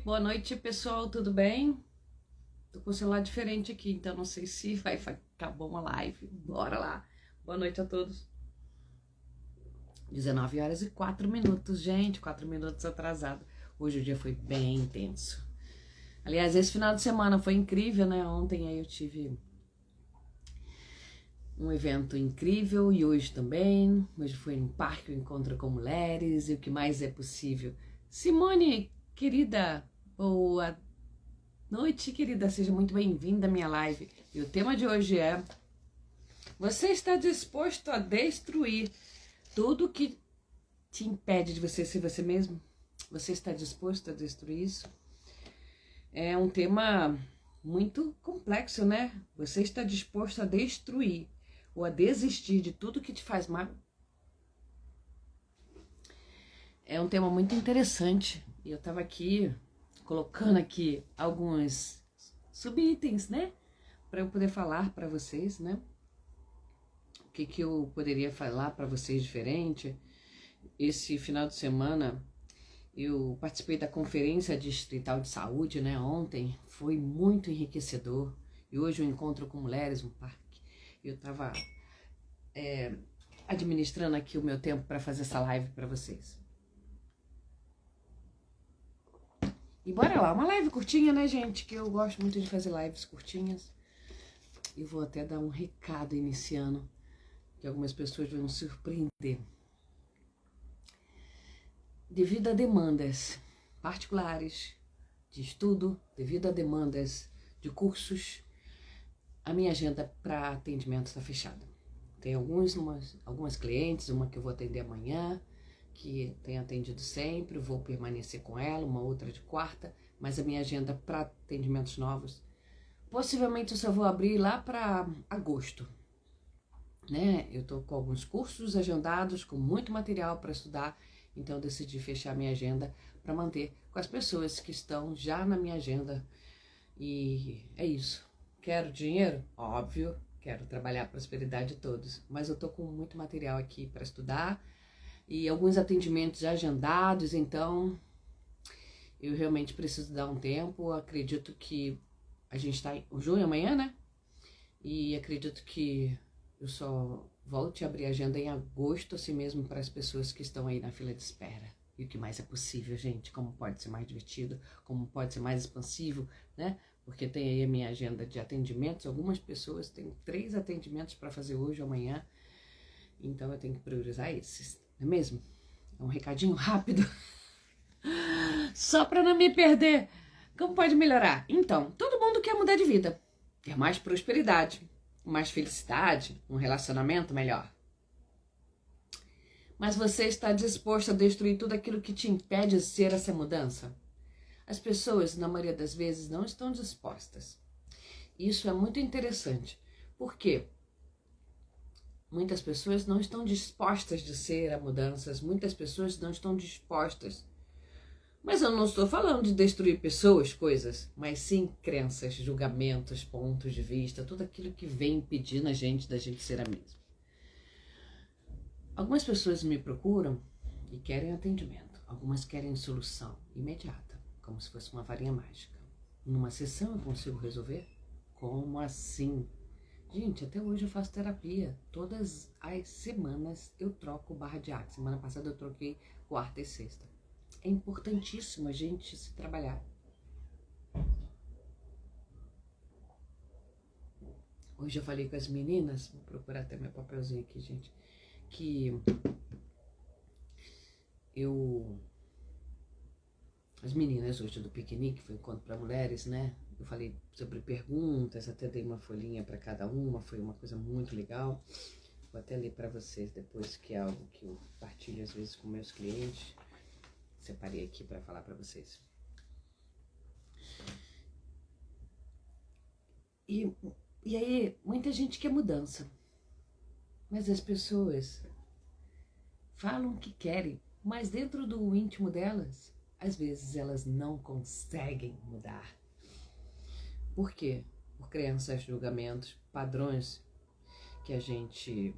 boa noite, pessoal, tudo bem? Tô com o celular diferente aqui, então não sei se vai ficar bom a live. Bora lá. Boa noite a todos. 19h04, gente, 4 minutos atrasado. Hoje o dia foi bem intenso. Aliás, esse final de semana foi incrível, né? Ontem aí eu tive um evento incrível e hoje também. Hoje foi um parque, um encontro com mulheres e o que mais é possível. Simone, querida, boa noite, querida, seja muito bem-vinda à minha live. E o tema de hoje é: você está disposto a destruir tudo que te impede de você ser você mesmo? Você está disposto a destruir isso? É um tema muito complexo, né? Você está disposto a destruir ou a desistir de tudo que te faz mal? É um tema muito interessante. E eu estava aqui colocando aqui alguns subitens, né? Para eu poder falar para vocês, né? O que eu poderia falar para vocês diferente. Esse final de semana eu participei da Conferência Distrital de Saúde, né? Ontem foi muito enriquecedor. E hoje eu encontro com mulheres no parque. Eu estava administrando aqui o meu tempo para fazer essa live para vocês. E bora lá, uma live curtinha, né, gente? Que eu gosto muito de fazer lives curtinhas. E vou até dar um recado iniciando, que algumas pessoas vão surpreender. Devido a demandas particulares de estudo, devido a demandas de cursos, a minha agenda para atendimento está fechada. Tem algumas clientes, uma que eu vou atender amanhã, que tem atendido sempre, vou permanecer com ela, uma outra de quarta, mas a minha agenda para atendimentos novos, possivelmente eu só vou abrir lá para agosto, né? Eu tô com alguns cursos agendados, com muito material para estudar, então eu decidi fechar minha agenda para manter com as pessoas que estão já na minha agenda. E é isso. Quero dinheiro? Óbvio, quero trabalhar a prosperidade de todos, mas eu tô com muito material aqui para estudar e alguns atendimentos já agendados, então eu realmente preciso dar um tempo. Acredito que a gente está em junho amanhã, né? E acredito que eu só volte a abrir a agenda em agosto, assim mesmo, para as pessoas que estão aí na fila de espera. E o que mais é possível, gente, como pode ser mais divertido, como pode ser mais expansivo, né? Porque tem aí a minha agenda de atendimentos, algumas pessoas têm 3 atendimentos para fazer hoje ou amanhã, então eu tenho que priorizar esses, não é mesmo? É um recadinho rápido, só para não me perder. Como pode melhorar? Então, todo mundo quer mudar de vida, ter mais prosperidade, mais felicidade, um relacionamento melhor. Mas você está disposto a destruir tudo aquilo que te impede de ser essa mudança? As pessoas, na maioria das vezes, não estão dispostas. Isso é muito interessante. Por quê? Muitas pessoas não estão dispostas de ser a mudanças, muitas pessoas não estão dispostas. Mas eu não estou falando de destruir pessoas, coisas, mas sim crenças, julgamentos, pontos de vista, tudo aquilo que vem impedindo a gente da gente ser a mesma. Algumas pessoas me procuram e querem atendimento, algumas querem solução imediata, como se fosse uma varinha mágica. Numa sessão eu consigo resolver? Como assim? Gente, até hoje eu faço terapia. Todas as semanas eu troco barra de água. Semana passada eu troquei quarta e sexta. É importantíssimo a gente se trabalhar. Hoje eu falei com as meninas, vou procurar até meu papelzinho aqui, gente, que as meninas hoje do piquenique, foi um encontro para mulheres, né? Eu falei sobre perguntas, até dei uma folhinha para cada uma, foi uma coisa muito legal. Vou até ler para vocês depois, que é algo que eu partilho às vezes com meus clientes. Separei aqui para falar para vocês. E aí, muita gente quer mudança, mas as pessoas falam que querem, mas dentro do íntimo delas, às vezes elas não conseguem mudar. Por quê? Por crenças, julgamentos, padrões que a gente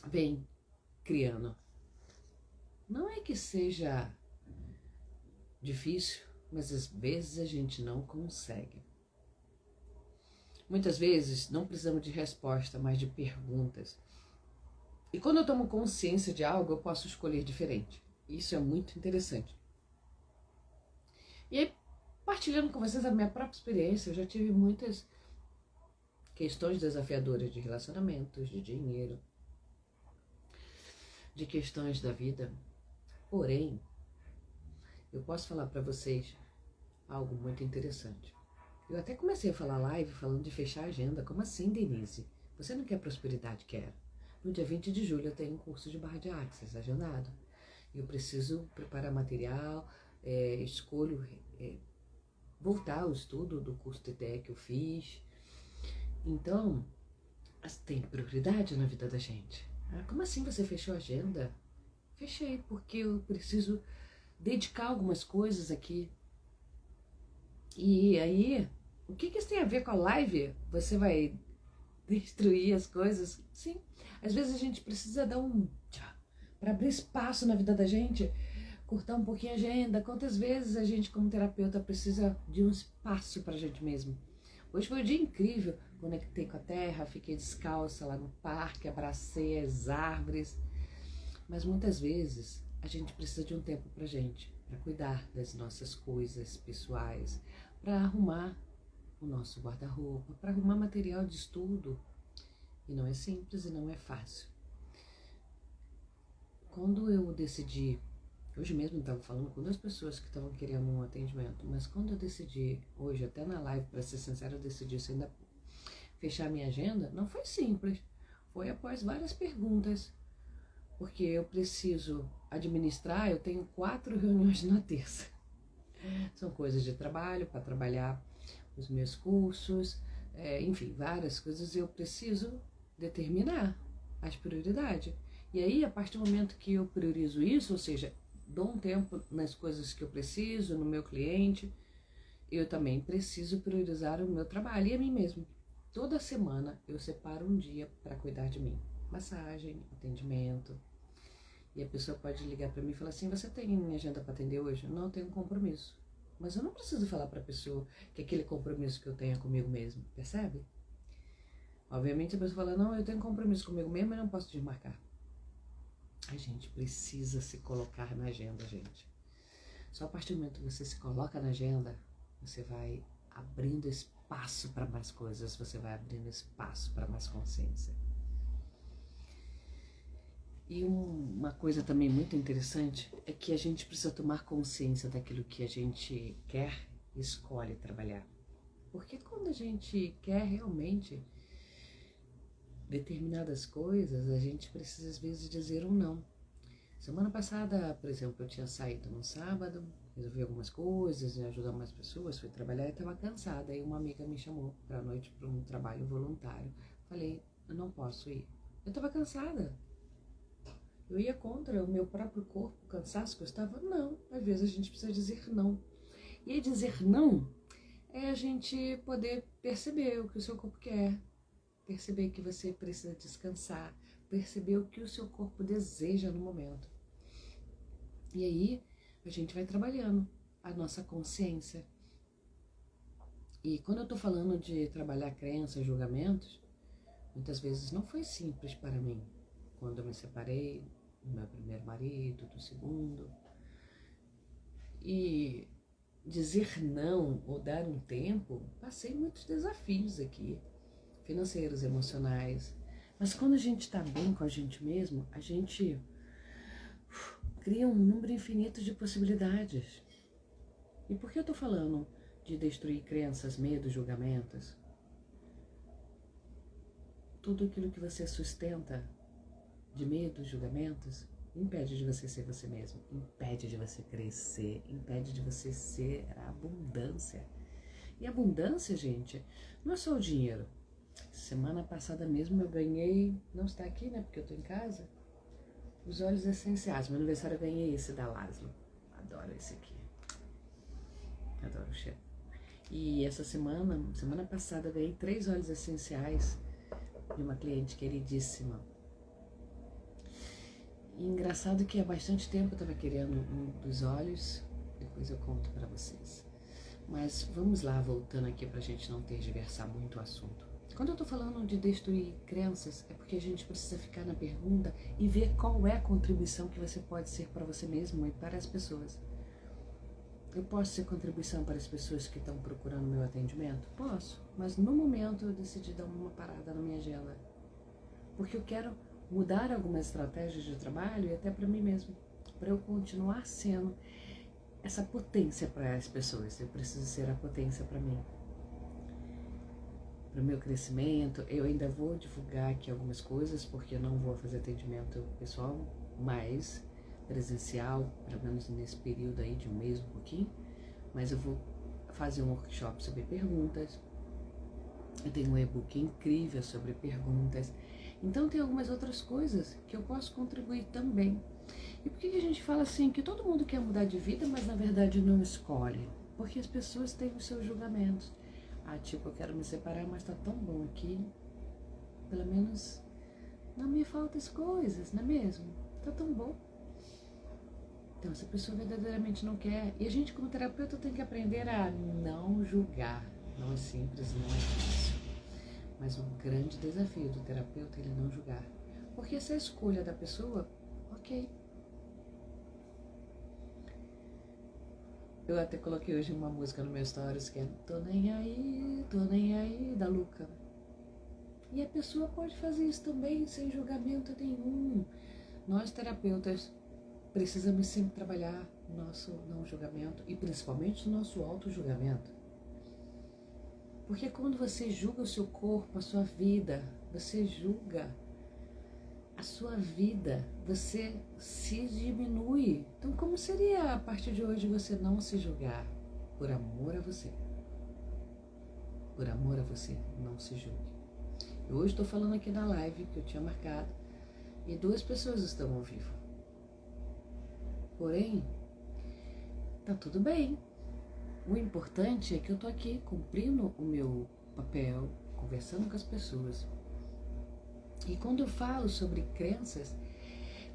vem criando. Não é que seja difícil, mas às vezes a gente não consegue. Muitas vezes não precisamos de resposta, mas de perguntas. E quando eu tomo consciência de algo, eu posso escolher diferente. Isso é muito interessante. E aí, partilhando com vocês a minha própria experiência, eu já tive muitas questões desafiadoras de relacionamentos, de dinheiro, de questões da vida. Porém, eu posso falar para vocês algo muito interessante. Eu até comecei a falar live falando de fechar a agenda. Como assim, Denise? Você não quer prosperidade? Quero. No dia 20 de julho eu tenho um curso de barra de Access agendado. Eu preciso preparar material, escolho voltar ao estudo do curso TTE que eu fiz. Então, tem prioridade na vida da gente. Como assim você fechou a agenda? Fechei, porque eu preciso dedicar algumas coisas aqui. E aí, o que isso tem a ver com a live? Você vai destruir as coisas? Sim, às vezes a gente precisa dar um tchá para abrir espaço na vida da gente, cortar um pouquinho a agenda. Quantas vezes a gente como terapeuta precisa de um espaço pra gente mesmo? Hoje foi um dia incrível, conectei com a terra, fiquei descalça lá no parque, abracei as árvores. Mas muitas vezes a gente precisa de um tempo pra gente, para cuidar das nossas coisas pessoais, para arrumar o nosso guarda-roupa, para arrumar material de estudo. E não é simples e não é fácil. Quando eu decidi, hoje mesmo eu estava falando com 2 pessoas que estavam querendo um atendimento, mas quando eu decidi, hoje até na live, para ser sincera, eu decidi se ainda fechar minha agenda, não foi simples. Foi após várias perguntas, porque eu preciso administrar, eu tenho 4 reuniões na terça. São coisas de trabalho, para trabalhar os meus cursos, enfim, várias coisas eu preciso determinar as prioridades. E aí, a partir do momento que eu priorizo isso, ou seja, dou um tempo nas coisas que eu preciso, no meu cliente, eu também preciso priorizar o meu trabalho e a mim mesmo. Toda semana eu separo um dia para cuidar de mim. Massagem, atendimento. E a pessoa pode ligar para mim e falar assim, você tem agenda para atender hoje? Não, eu tenho um compromisso. Mas eu não preciso falar para a pessoa que aquele compromisso que eu tenho é comigo mesmo, percebe? Obviamente a pessoa fala, não, eu tenho um compromisso comigo mesmo e não posso desmarcar. A gente precisa se colocar na agenda, gente. Só a partir do momento que você se coloca na agenda, você vai abrindo espaço para mais coisas, você vai abrindo espaço para mais consciência. E uma coisa também muito interessante é que a gente precisa tomar consciência daquilo que a gente quer e escolhe trabalhar. Porque quando a gente quer realmente determinadas coisas, a gente precisa às vezes dizer um não. Semana passada, por exemplo, eu tinha saído no sábado, resolvi algumas coisas, ajudar umas pessoas, fui trabalhar e estava cansada. Aí uma amiga me chamou para a noite para um trabalho voluntário. Falei, eu não posso ir. Eu estava cansada. Eu ia contra o meu próprio corpo, o cansaço que eu estava? Não. Às vezes a gente precisa dizer não. E aí dizer não é a gente poder perceber o que o seu corpo quer, perceber que você precisa descansar, perceber o que o seu corpo deseja no momento. E aí a gente vai trabalhando a nossa consciência. E quando eu estou falando de trabalhar crenças, julgamentos, muitas vezes não foi simples para mim. Quando eu me separei do meu primeiro marido, do segundo. E dizer não ou dar um tempo, passei muitos desafios aqui, financeiros, emocionais. Mas quando a gente está bem com a gente mesmo, a gente cria um número infinito de possibilidades. E por que eu estou falando de destruir crenças, medos, julgamentos? Tudo aquilo que você sustenta de medos, julgamentos, impede de você ser você mesmo, impede de você crescer, impede de você ser a abundância. E abundância, gente, não é só o dinheiro. Semana passada mesmo eu ganhei, não está aqui, né, porque eu estou em casa, os óleos essenciais. Meu aniversário eu ganhei esse da Laszlo. Adoro esse aqui. Adoro o cheiro. E essa semana passada eu ganhei 3 óleos essenciais de uma cliente queridíssima. E engraçado que há bastante tempo eu estava querendo um dos óleos Depois eu conto para vocês. Mas vamos lá, voltando aqui pra gente não tergiversar muito o assunto. Quando eu tô falando de destruir crenças, é porque a gente precisa ficar na pergunta e ver qual é a contribuição que você pode ser para você mesmo e para as pessoas. Eu posso ser contribuição para as pessoas que estão procurando meu atendimento? Posso, mas no momento eu decidi dar uma parada na minha agenda. Porque eu quero mudar algumas estratégias de trabalho e até para mim mesmo. Para eu continuar sendo essa potência para as pessoas. Eu preciso ser a potência para mim. Para o meu crescimento, eu ainda vou divulgar aqui algumas coisas, porque eu não vou fazer atendimento pessoal, mas presencial, pelo menos nesse período aí de um mês, um pouquinho. Mas eu vou fazer um workshop sobre perguntas. Eu tenho um e-book incrível sobre perguntas. Então tem algumas outras coisas que eu posso contribuir também. E por que a gente fala assim, que todo mundo quer mudar de vida, mas na verdade não escolhe? Porque as pessoas têm os seus julgamentos. Ah, tipo, eu quero me separar, mas tá tão bom aqui. Pelo menos não me faltam as coisas, não é mesmo? Tá tão bom. Então, se a pessoa verdadeiramente não quer... E a gente, como terapeuta, tem que aprender a não julgar. Não é simples, não é fácil. Mas o grande desafio do terapeuta é ele não julgar. Porque essa é a escolha da pessoa, ok. Eu até coloquei hoje uma música no meu stories que é Tô nem aí, da Luca. E a pessoa pode fazer isso também, sem julgamento nenhum. Nós, terapeutas, precisamos sempre trabalhar o nosso não julgamento e principalmente o nosso auto-julgamento. Porque quando você julga o seu corpo, a sua vida, você julga a sua vida, você se diminui. Então, como seria a partir de hoje você não se julgar? Por amor a você. Por amor a você, não se julgue. Eu hoje estou falando aqui na live que eu tinha marcado e 2 pessoas estão ao vivo. Porém, tá tudo bem. O importante é que eu tô aqui cumprindo o meu papel, conversando com as pessoas. E quando eu falo sobre crenças,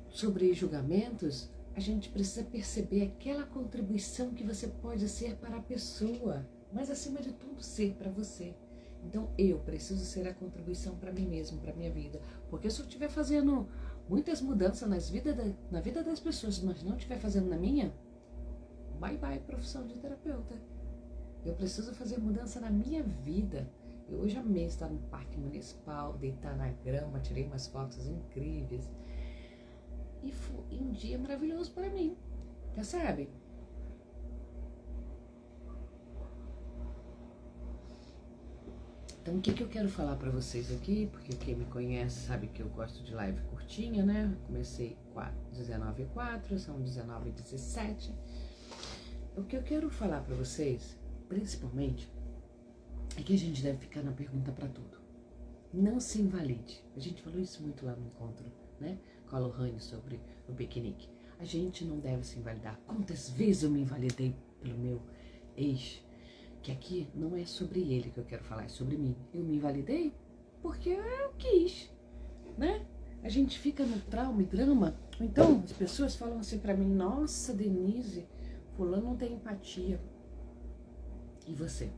sobre julgamentos, a gente precisa perceber aquela contribuição que você pode ser para a pessoa, mas acima de tudo ser para você. Então eu preciso ser a contribuição para mim mesmo, para minha vida. Porque se eu estiver fazendo muitas mudanças na vida das pessoas, mas não estiver fazendo na minha, bye bye profissão de terapeuta. Eu preciso fazer mudança na minha vida. Eu hoje amei estar no parque municipal, deitar na grama, tirei umas fotos incríveis. E foi um dia maravilhoso para mim, percebe? Então o que eu quero falar para vocês aqui, porque quem me conhece sabe que eu gosto de live curtinha, né? Comecei 19h04, são 19h17. O que eu quero falar para vocês, principalmente, é que a gente deve ficar na pergunta para tudo. Não se invalide. A gente falou isso muito lá no encontro, né? Com a Lohane sobre o piquenique. A gente não deve se invalidar. Quantas vezes eu me invalidei pelo meu ex? Que aqui não é sobre ele que eu quero falar, é sobre mim. Eu me invalidei porque eu quis, né? A gente fica no trauma e drama. Então as pessoas falam assim pra mim: nossa, Denise, fulano não tem empatia. E você?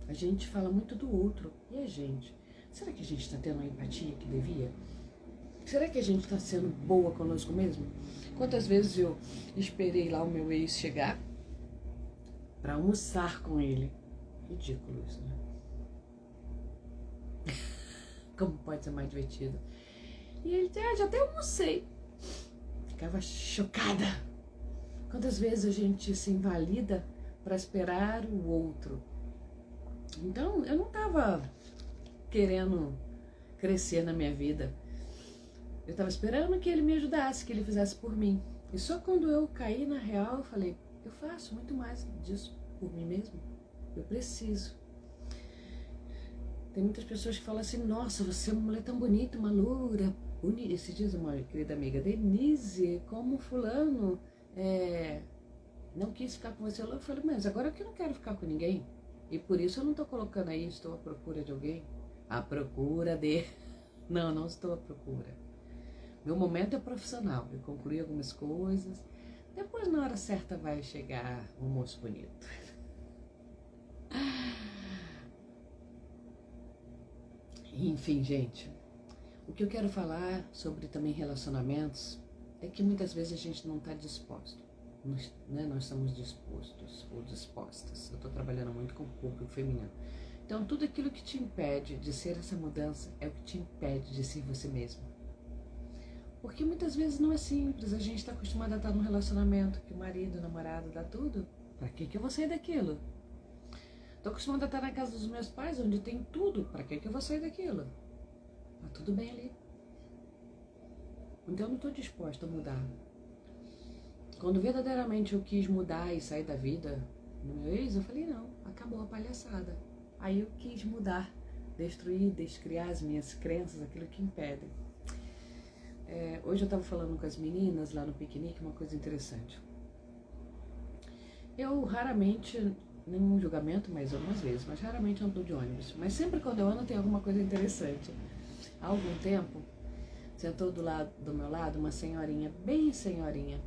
A gente fala muito do outro. E a gente? Será que a gente está tendo a empatia que devia? Será que a gente está sendo boa conosco mesmo? Quantas vezes eu esperei lá o meu ex chegar para almoçar com ele? Ridículo isso, né? Como pode ser mais divertido? E ele já até almocei. Ficava chocada. Quantas vezes a gente se invalida para esperar o outro? Então, eu não estava querendo crescer na minha vida. Eu estava esperando que ele me ajudasse, que ele fizesse por mim. E só quando eu caí na real, eu falei: eu faço muito mais disso por mim mesmo. Eu preciso. Tem muitas pessoas que falam assim: nossa, você é uma mulher tão bonita, uma loura. Esses dias uma querida amiga, Denise, como fulano não quis ficar com você. Eu falei: mas agora que eu não quero ficar com ninguém. E por isso eu não estou colocando aí, estou à procura de alguém. À procura de... Não estou à procura. Meu momento é profissional. Eu concluí algumas coisas, Depois, na hora certa, vai chegar um moço bonito. Enfim, gente, o que eu quero falar sobre também relacionamentos é que muitas vezes a gente não está disposto, né? Nós estamos dispostos ou dispostas. Eu estou trabalhando muito com o público feminino. Então, tudo aquilo que te impede de ser essa mudança é o que te impede de ser você mesma. Porque muitas vezes não é simples, a gente está acostumado a estar num relacionamento que o marido, o namorado dá tudo. Pra que eu vou sair daquilo? Estou acostumada a estar na casa dos meus pais, onde tem tudo. Pra que eu vou sair daquilo? Tá tudo bem ali. Então eu não estou disposta a mudar. Quando verdadeiramente eu quis mudar e sair da vida do meu ex, eu falei, não, acabou a palhaçada. Aí eu quis mudar, destruir, descriar as minhas crenças, aquilo que impedem. Hoje eu estava falando com as meninas lá no piquenique uma coisa interessante. Eu raramente, nenhum julgamento, mas algumas vezes, mas raramente ando de ônibus. Mas sempre quando eu ando tem alguma coisa interessante. Há algum tempo, sentou do meu lado uma senhorinha, bem senhorinha.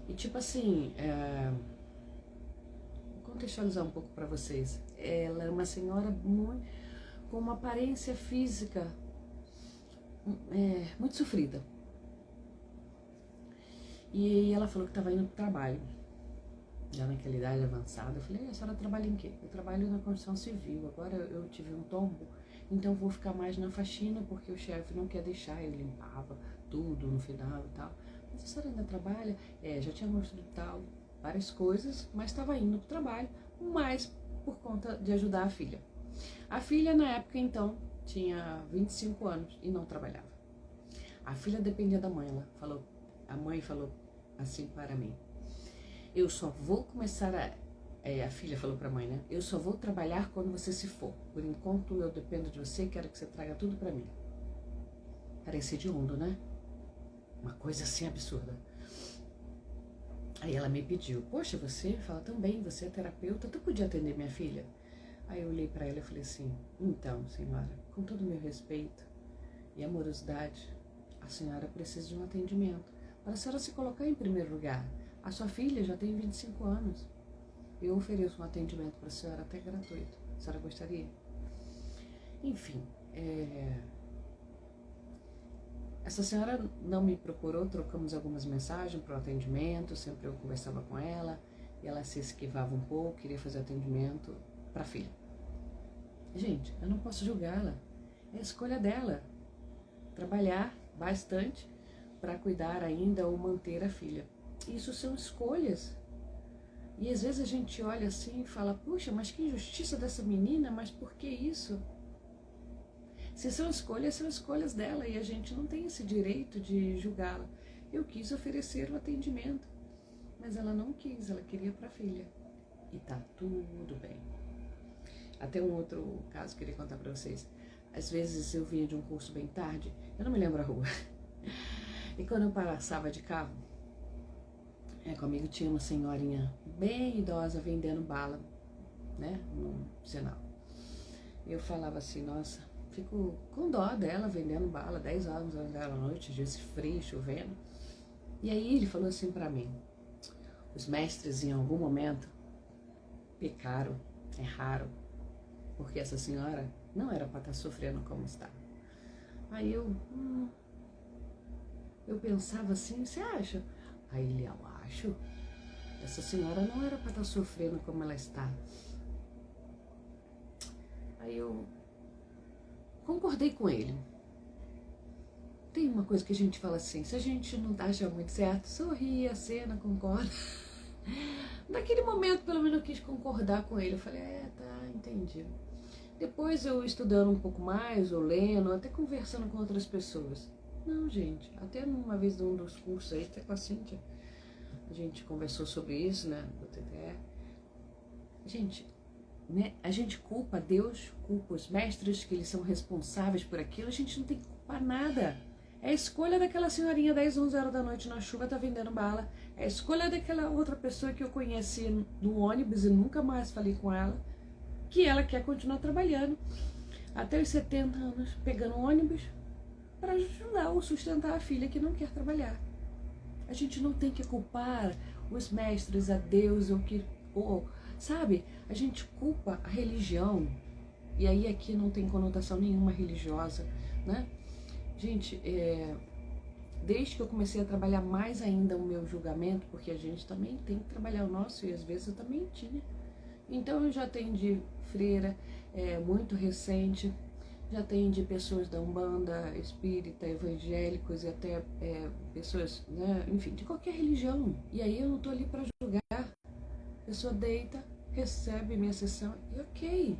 E tipo assim, vou contextualizar um pouco para vocês. Ela é uma senhora com uma aparência física muito sofrida. E ela falou que estava indo para o trabalho. Já naquela idade avançada, eu falei, a senhora trabalha em quê? Eu trabalho na construção civil, agora eu tive um tombo, então vou ficar mais na faxina, porque o chefe não quer deixar, ele limpava tudo no final e tal. Mas a senhora ainda trabalha? Já tinha mostrado tal, várias coisas, mas estava indo para o trabalho, mais por conta de ajudar a filha. A filha, na época, então, tinha 25 anos e não trabalhava. A filha dependia da mãe, a mãe falou assim para mim, eu só vou começar a filha falou para a mãe, né? Eu só vou trabalhar quando você se for. Por enquanto eu dependo de você e quero que você traga tudo para mim. Parecia de onda, né? Uma coisa assim absurda. Aí ela me pediu, poxa, você fala tão bem, você é terapeuta, tu podia atender minha filha? Aí eu olhei para ela e falei assim, então, senhora, com todo o meu respeito e amorosidade, a senhora precisa de um atendimento. Para a senhora se colocar em primeiro lugar. A sua filha já tem 25 anos. Eu ofereço um atendimento para a senhora até gratuito. A senhora gostaria? Enfim, essa senhora não me procurou, trocamos algumas mensagens para o atendimento, sempre eu conversava com ela, e ela se esquivava um pouco, queria fazer atendimento para a filha. Gente, eu não posso julgá-la, é a escolha dela. Trabalhar bastante para cuidar ainda ou manter a filha. Isso são escolhas. E às vezes a gente olha assim e fala, puxa, mas que injustiça dessa menina, mas por que isso? Se são escolhas dela e a gente não tem esse direito de julgá-la. Eu quis oferecer o atendimento, mas ela não quis, ela queria para a filha. E tá tudo bem. Até um outro caso que eu queria contar para vocês. Às vezes eu vinha de um curso bem tarde, eu não me lembro a rua. E quando eu passava de carro, comigo tinha uma senhorinha bem idosa vendendo bala, né, no sinal. Eu falava assim, nossa, fico com dó dela vendendo bala, 10 horas da noite, dias frio, chovendo. E aí ele falou assim pra mim, os mestres em algum momento pecaram, erraram, porque essa senhora não era para estar sofrendo como está. Aí eu pensava assim, você acha? Aí ele, eu acho, essa senhora não era para estar sofrendo como ela está. Aí eu concordei com ele. Tem uma coisa que a gente fala assim, se a gente não acha muito certo, sorri, acena, concorda. Naquele momento, pelo menos, eu quis concordar com ele. Eu falei, tá, entendi. Depois eu estudando um pouco mais, ou lendo, até conversando com outras pessoas. Não, gente, até uma vez num dos cursos aí, até com a Cíntia, a gente conversou sobre isso, né, do TTE. Gente, né, a gente culpa Deus, culpa os mestres, que eles são responsáveis por aquilo, a gente não tem que culpar nada. É a escolha daquela senhorinha 10, 11 horas da noite na chuva, tá vendendo bala. É a escolha daquela outra pessoa que eu conheci no ônibus e nunca mais falei com ela, que ela quer continuar trabalhando até os 70 anos, pegando ônibus para ajudar ou sustentar a filha que não quer trabalhar. A gente não tem que culpar os mestres, a Deus, sabe? A gente culpa a religião. E aí aqui não tem conotação nenhuma religiosa, né? Gente, desde que eu comecei a trabalhar mais ainda o meu julgamento, porque a gente também tem que trabalhar o nosso, e às vezes eu também tinha. Então eu já atendi freira, muito recente, já atendi pessoas da Umbanda, espírita, evangélicos e até pessoas, né, enfim, de qualquer religião. E aí eu não tô ali para julgar. A pessoa deita, recebe minha sessão e ok.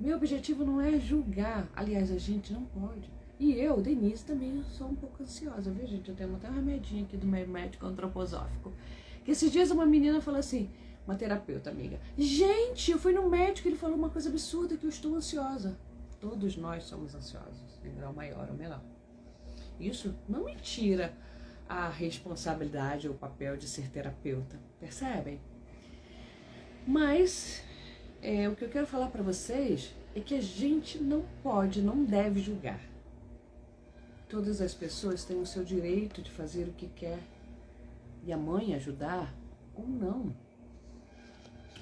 Meu objetivo não é julgar. Aliás, a gente não pode. E eu, Denise, também sou um pouco ansiosa, viu, gente? Eu tenho até um remedinho aqui do meu médico antroposófico. Que esses dias uma menina falou assim, uma terapeuta amiga, gente, eu fui no médico e ele falou uma coisa absurda, que eu estou ansiosa. Todos nós somos ansiosos, em grau maior ou menor. Isso não me tira a responsabilidade ou o papel de ser terapeuta, percebem? Mas o que eu quero falar para vocês é que a gente não pode, não deve julgar. Todas as pessoas têm o seu direito de fazer o que quer. E a mãe ajudar ou não.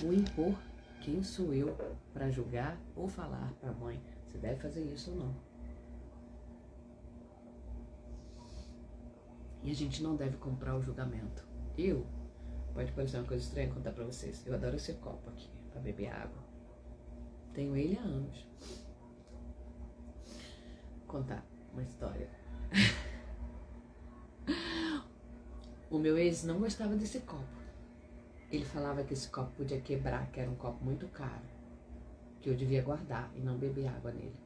Ou impor quem sou eu para julgar ou falar para a mãe, você deve fazer isso ou não. E a gente não deve comprar o julgamento. Pode parecer uma coisa estranha contar para vocês, eu adoro esse copo aqui para beber água. Tenho ele há anos. Vou contar uma história. O meu ex não gostava desse copo. Ele falava que esse copo podia quebrar, que era um copo muito caro, que eu devia guardar e não beber água nele.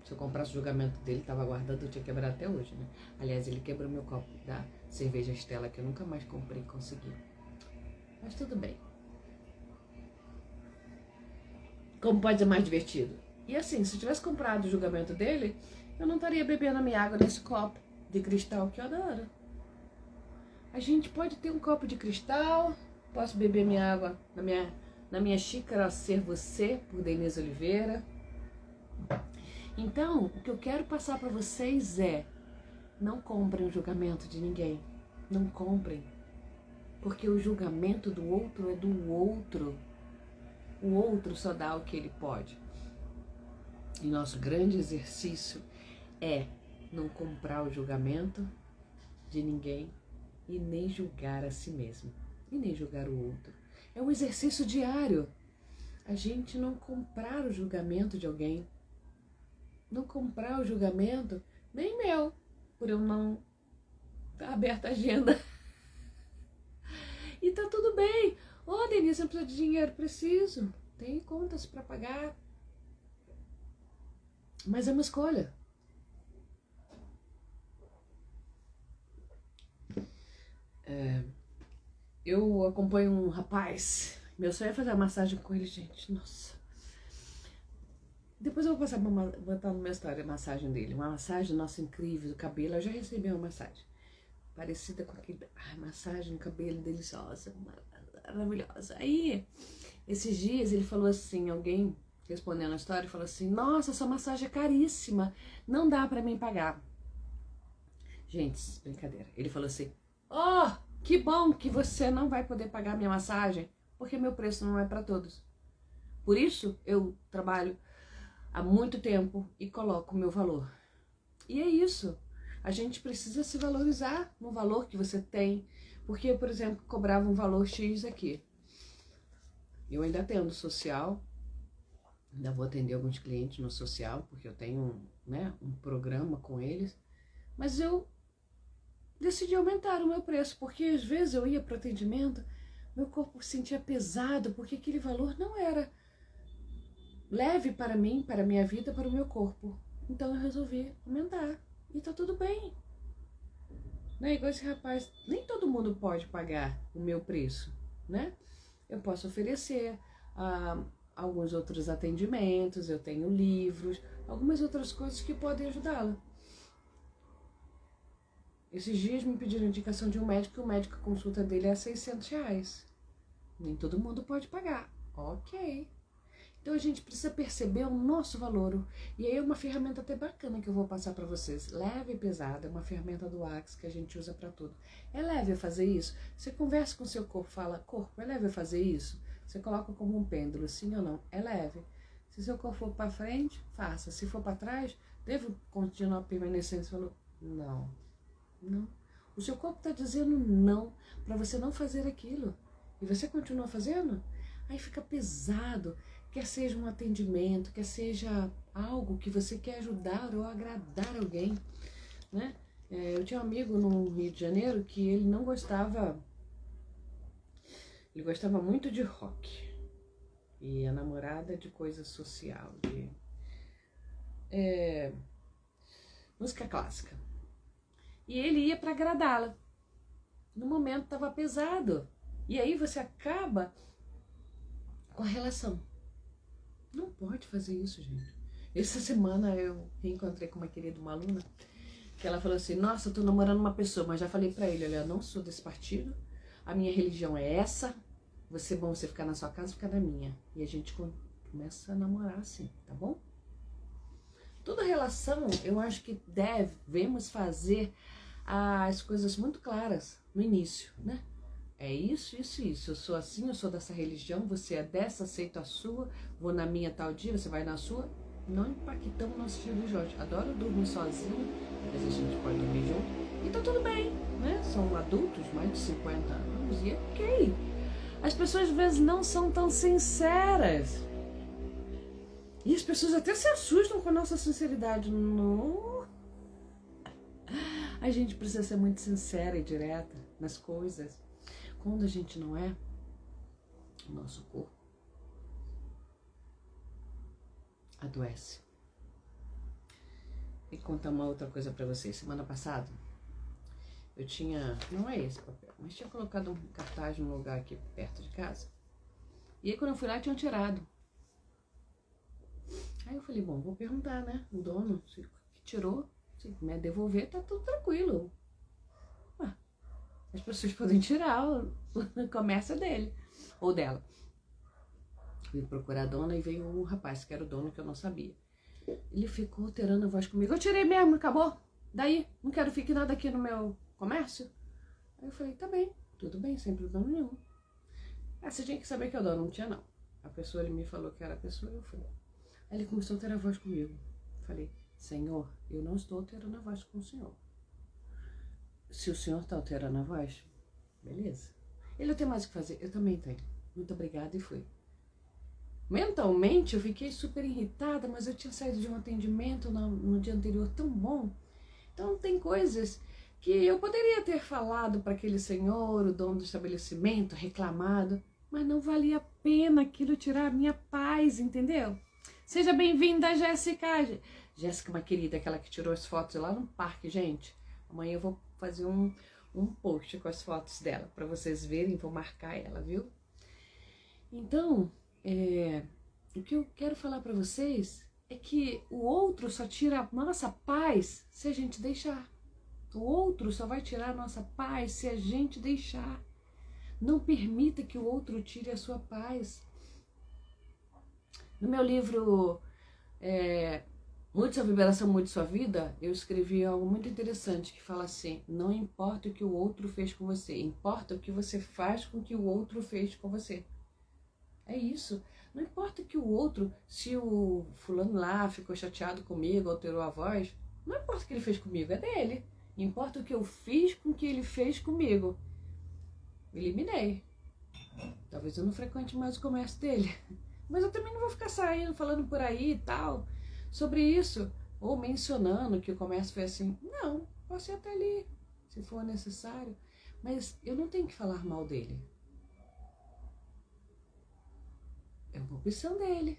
Se eu comprasse o julgamento dele, estava guardando, eu tinha quebrado até hoje, né? Aliás, ele quebrou meu copo da cerveja Stella, que eu nunca mais comprei e consegui. Mas tudo bem. Como pode ser mais divertido? E assim, se eu tivesse comprado o julgamento dele, eu não estaria bebendo a minha água nesse copo de cristal que eu adoro. A gente pode ter um copo de cristal, posso beber minha água na minha xícara Ser Você, por Denise Oliveira. Então, o que eu quero passar para vocês é, não comprem o julgamento de ninguém. Não comprem. Porque o julgamento do outro é do outro. O outro só dá o que ele pode. E nosso grande exercício é não comprar o julgamento de ninguém e nem julgar a si mesmo. E nem julgar o outro. É um exercício diário. A gente não comprar o julgamento de alguém. Não comprar o julgamento nem meu, por eu não estar aberta a agenda. E tá tudo bem. Denise, eu preciso de dinheiro. Preciso. Tem contas para pagar. Mas é uma escolha. Eu acompanho um rapaz. Meu sonho é fazer uma massagem com ele, gente. Nossa. Depois eu vou botar no meu story a massagem dele. Uma massagem, nossa, incrível, do cabelo. Eu já recebi uma massagem. Parecida com aquele... massagem no cabelo, deliciosa, maravilhosa. Aí, esses dias ele falou assim, alguém respondendo a história, falou assim, nossa, essa massagem é caríssima, não dá pra mim pagar. Gente, brincadeira. Ele falou assim, que bom que você não vai poder pagar minha massagem, porque meu preço não é pra todos. Por isso, eu trabalho há muito tempo e coloco o meu valor. E é isso. A gente precisa se valorizar no valor que você tem. Porque, por exemplo, cobrava um valor X aqui. Eu ainda atendo social. Ainda vou atender alguns clientes no social, porque eu tenho um programa com eles. Mas eu decidi aumentar o meu preço, porque às vezes eu ia para o atendimento, meu corpo se sentia pesado, porque aquele valor não era leve para mim, para a minha vida, para o meu corpo. Então eu resolvi aumentar. E tá tudo bem. Né? Igual esse rapaz, nem todo mundo pode pagar o meu preço, né? Eu posso oferecer alguns outros atendimentos, eu tenho livros, algumas outras coisas que podem ajudá-la. Esses dias me pediram indicação de um médico, e o médico, a consulta dele é R$600. Nem todo mundo pode pagar. Ok. Então a gente precisa perceber o nosso valor. E aí é uma ferramenta até bacana que eu vou passar para vocês. Leve e pesada, é uma ferramenta do Axis que a gente usa para tudo. É leve eu fazer isso? Você conversa com o seu corpo, fala, corpo, é leve eu fazer isso? Você coloca como um pêndulo, sim ou não? É leve. Se seu corpo for para frente, faça. Se for para trás, devo continuar permanecendo? Você falou, não, não. O seu corpo está dizendo não para você não fazer aquilo. E você continua fazendo? Aí fica pesado. Quer seja um atendimento, quer seja algo que você quer ajudar ou agradar alguém, né? Eu tinha um amigo no Rio de Janeiro que ele não gostava, ele gostava muito de rock e a namorada de coisa social, de música clássica. E ele ia para agradá-la. No momento estava pesado. E aí você acaba com a relação. Não pode fazer isso, gente. Essa semana eu reencontrei com uma querida, uma aluna, que ela falou assim, nossa, eu tô namorando uma pessoa, mas já falei pra ele, olha, eu não sou desse partido, a minha religião é essa, bom você ficar na sua casa, ficar na minha. E a gente começa a namorar assim, tá bom? Toda relação, eu acho que devemos fazer as coisas muito claras no início, né? É isso, isso, isso. Eu sou assim, eu sou dessa religião, você é dessa, aceito a sua, vou na minha tal dia, você vai na sua. Não impactamos nosso filho de Jorge. Adoro dormir sozinho, mas a gente pode dormir junto. E tá tudo bem, né? São adultos, mais de 50 anos, e é ok. As pessoas às vezes não são tão sinceras. E as pessoas até se assustam com a nossa sinceridade. Não. A gente precisa ser muito sincera e direta nas coisas. Quando a gente não é, o nosso corpo adoece. E contar uma outra coisa pra vocês. Semana passada, eu tinha, não é esse papel, mas tinha colocado um cartaz num lugar aqui perto de casa. E aí quando eu fui lá, tinham tirado. Aí eu falei, bom, vou perguntar, né? O dono, se tirou, se me devolver, tá tudo tranquilo. As pessoas podem tirar, o comércio é dele ou dela. Fui procurar a dona e veio um rapaz que era o dono, que eu não sabia. Ele ficou alterando a voz comigo. Eu tirei mesmo, acabou. Daí, não quero ficar nada aqui no meu comércio. Aí eu falei, tá bem, tudo bem, sem problema nenhum. Você tinha que saber que é o dono, não tinha não. A pessoa, ele me falou que era a pessoa, eu fui. Aí ele começou a alterar a voz comigo. Falei, senhor, eu não estou alterando a voz com o senhor. Se o senhor está alterando a voz, beleza. Ele não tem mais o que fazer, eu também tenho. Muito obrigada e fui. Mentalmente eu fiquei super irritada, mas eu tinha saído de um atendimento no dia anterior tão bom. Então tem coisas que eu poderia ter falado para aquele senhor, o dono do estabelecimento, reclamado, mas não valia a pena aquilo tirar a minha paz, entendeu? Seja bem-vinda, Jéssica. Jéssica, uma querida, aquela que tirou as fotos lá no parque, gente. Amanhã eu vou fazer um post com as fotos dela, para vocês verem, vou marcar ela, viu? Então, o que eu quero falar para vocês é que o outro só tira a nossa paz se a gente deixar. O outro só vai tirar a nossa paz se a gente deixar. Não permita que o outro tire a sua paz. No meu livro Mude Sua Vibração, Mude Sua Vida, eu escrevi algo muito interessante que fala assim, não importa o que o outro fez com você, importa o que você faz com o que o outro fez com você. É isso. Não importa que o outro, se o fulano lá ficou chateado comigo, alterou a voz, não importa o que ele fez comigo, é dele. Importa o que eu fiz com o que ele fez comigo. Eliminei. Talvez eu não frequente mais o comércio dele. Mas eu também não vou ficar saindo, falando por aí e tal, sobre isso. Ou mencionando que o comércio foi assim. Não, posso ir até ali, se for necessário. Mas eu não tenho que falar mal dele. É uma opção dele,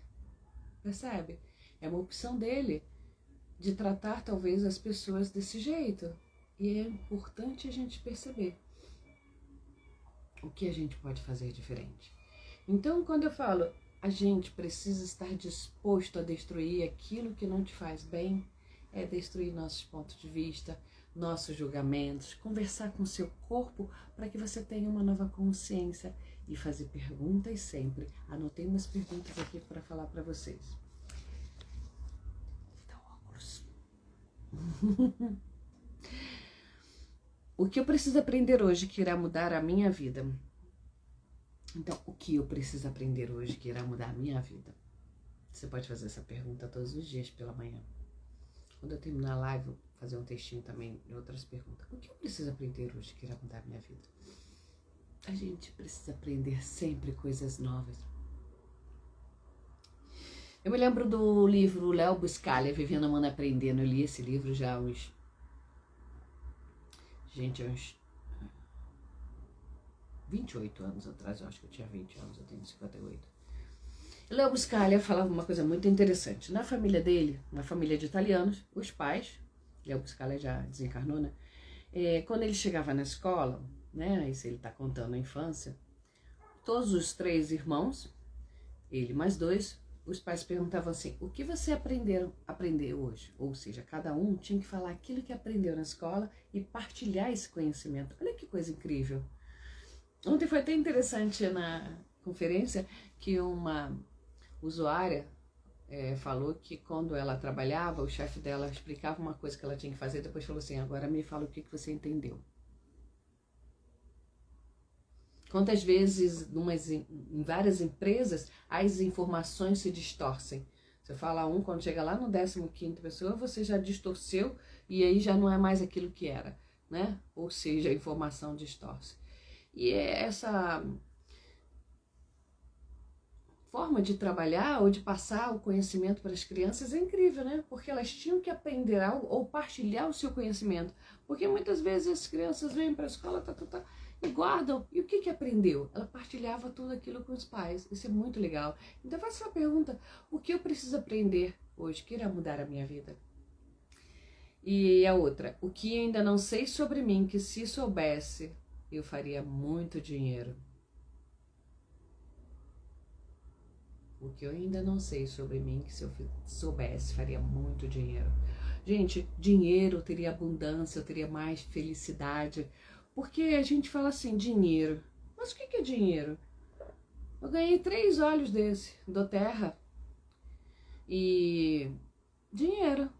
percebe? É uma opção dele de tratar talvez as pessoas desse jeito. E é importante a gente perceber o que a gente pode fazer diferente. Então, quando eu falo, a gente precisa estar disposto a destruir aquilo que não te faz bem, é destruir nossos pontos de vista, nossos julgamentos, conversar com o seu corpo para que você tenha uma nova consciência e fazer perguntas sempre. Anotei umas perguntas aqui para falar para vocês. Dá óculos. O que eu preciso aprender hoje que irá mudar a minha vida? Então, o que eu preciso aprender hoje que irá mudar a minha vida? Você pode fazer essa pergunta todos os dias pela manhã. Quando eu terminar a live, vou fazer um textinho também de outras perguntas. O que eu preciso aprender hoje que irá mudar a minha vida? A gente precisa aprender sempre coisas novas. Eu me lembro do livro Léo Buscaglia, Vivendo, Amando, Aprendendo. Eu li esse livro já há uns 28 anos atrás. Eu acho que eu tinha 20 anos, eu tenho 58. Léo Buscaglia falava uma coisa muito interessante. Na família dele, uma família de italianos, os pais, Léo Buscaglia já desencarnou, né? Quando ele chegava na escola, né? Isso ele está contando a infância. Todos os 3 irmãos, ele mais 2, os pais perguntavam assim: o que você aprendeu hoje? Ou seja, cada um tinha que falar aquilo que aprendeu na escola e partilhar esse conhecimento. Olha que coisa incrível. Ontem foi até interessante na conferência que uma usuária falou que quando ela trabalhava, o chefe dela explicava uma coisa que ela tinha que fazer, depois falou assim: agora me fala o que você entendeu. Quantas vezes em várias empresas as informações se distorcem? Você fala quando chega lá no 15ª pessoa, você já distorceu e aí já não é mais aquilo que era, né? Ou seja, a informação distorce. E essa forma de trabalhar ou de passar o conhecimento para as crianças é incrível, né? Porque elas tinham que aprender ou partilhar o seu conhecimento. Porque muitas vezes as crianças vêm para a escola e guardam. E o que aprendeu? Ela partilhava tudo aquilo com os pais. Isso é muito legal. Então faça uma pergunta: o que eu preciso aprender hoje que irá mudar a minha vida? E a outra: o que ainda não sei sobre mim, que se soubesse, eu faria muito dinheiro. O que eu ainda não sei sobre mim, que se eu soubesse, faria muito dinheiro. Gente, dinheiro, eu teria abundância, eu teria mais felicidade. Porque a gente fala assim, dinheiro. Mas o que é dinheiro? Eu ganhei 3 olhos do terra. E dinheiro.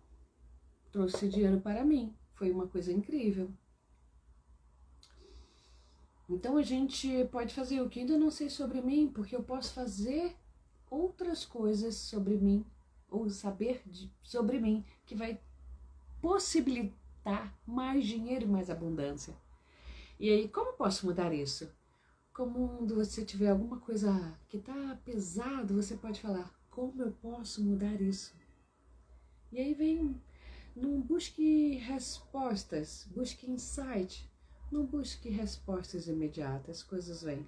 Trouxe dinheiro para mim. Foi uma coisa incrível. Então a gente pode fazer o que ainda não sei sobre mim, porque eu posso fazer outras coisas sobre mim, ou saber sobre mim, que vai possibilitar mais dinheiro e mais abundância. E aí, como eu posso mudar isso? Quando você tiver alguma coisa que está pesado, você pode falar: como eu posso mudar isso? E aí não busque respostas, busque insight, não busque respostas imediatas, as coisas vêm.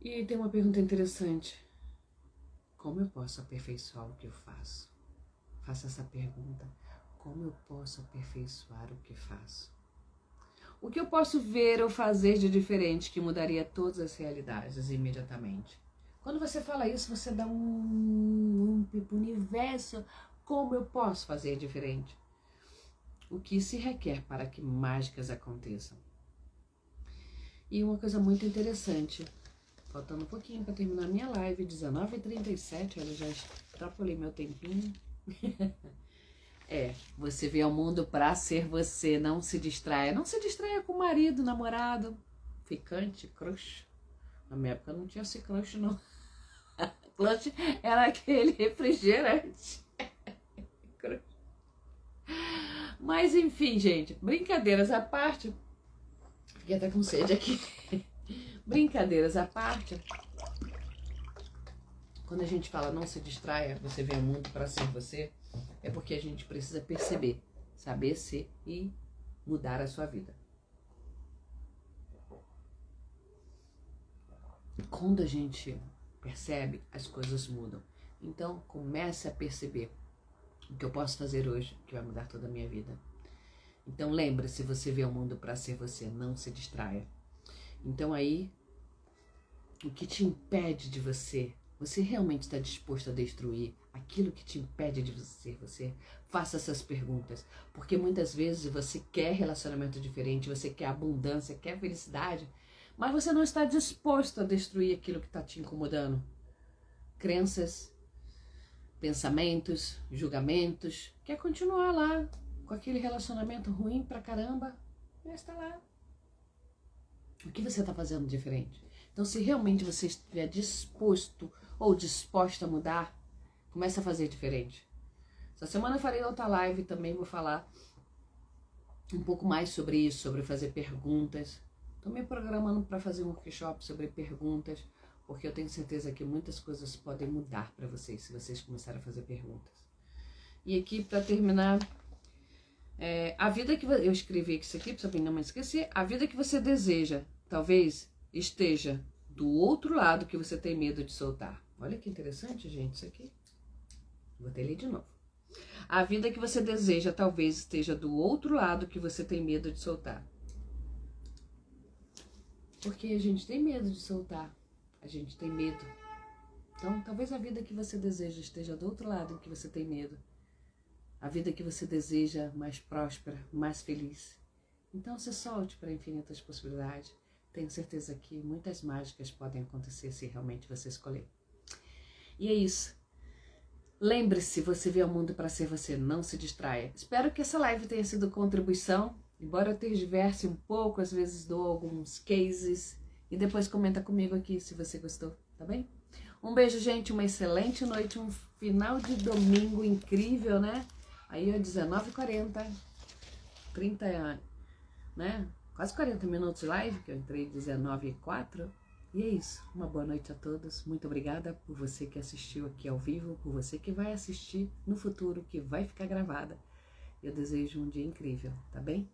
E tem uma pergunta interessante: como eu posso aperfeiçoar o que eu faço? Faça essa pergunta: como eu posso aperfeiçoar o que faço? O que eu posso ver ou fazer de diferente que mudaria todas as realidades imediatamente? Quando você fala isso, você dá um universo. Como eu posso fazer diferente? O que se requer para que mágicas aconteçam? E uma coisa muito interessante, faltando um pouquinho para terminar minha live, 19h37, olha, já extrapolei meu tempinho. Você veio ao mundo para ser você, não se distraia. Não se distraia com marido, namorado, ficante, crush. Na minha época não tinha esse crush, não. Crush era aquele refrigerante. Crush. Mas enfim, gente, brincadeiras à parte. Fiquei até com sede aqui. Brincadeiras à parte. Quando a gente fala não se distraia, você veio ao mundo para ser você, é porque a gente precisa perceber, saber ser e mudar a sua vida. Quando a gente percebe, as coisas mudam. Então, comece a perceber o que eu posso fazer hoje que vai mudar toda a minha vida. Então, lembre-se, você veio ao mundo para ser você, não se distraia. Então aí, o que te impede de você realmente está disposto a destruir aquilo que te impede de ser você? Faça essas perguntas, porque muitas vezes você quer relacionamento diferente, você quer abundância, quer felicidade, mas você não está disposto a destruir aquilo que está te incomodando. Crenças, pensamentos, julgamentos. Quer continuar lá com aquele relacionamento ruim pra caramba? Está lá. O que você está fazendo diferente? Então, se realmente você estiver disposto ou disposta a mudar, comece a fazer diferente. Essa semana eu farei outra live também, vou falar um pouco mais sobre isso, sobre fazer perguntas. Estou me programando para fazer um workshop sobre perguntas, porque eu tenho certeza que muitas coisas podem mudar para vocês, se vocês começarem a fazer perguntas. E aqui, para terminar, a vida que eu escrevi isso aqui, para não me esquecer, a vida que você deseja, talvez esteja do outro lado que você tem medo de soltar. Olha que interessante, gente, isso aqui. Vou até ler de novo. A vida que você deseja talvez esteja do outro lado que você tem medo de soltar. Porque a gente tem medo de soltar. A gente tem medo. Então, talvez a vida que você deseja esteja do outro lado que você tem medo. A vida que você deseja mais próspera, mais feliz. Então, se solte para infinitas possibilidades. Tenho certeza que muitas mágicas podem acontecer se realmente você escolher. E é isso. Lembre-se, você veio ao mundo para ser você, não se distraia. Espero que essa live tenha sido contribuição, embora eu tergiverse um pouco, às vezes dou alguns cases, e depois comenta comigo aqui se você gostou, tá bem? Um beijo, gente, uma excelente noite, um final de domingo incrível, né? Aí, 19h40, 30, né? Quase 40 minutos de live, que eu entrei 19h04. E é isso, uma boa noite a todos, muito obrigada por você que assistiu aqui ao vivo, por você que vai assistir no futuro, que vai ficar gravada. Eu desejo um dia incrível, tá bem?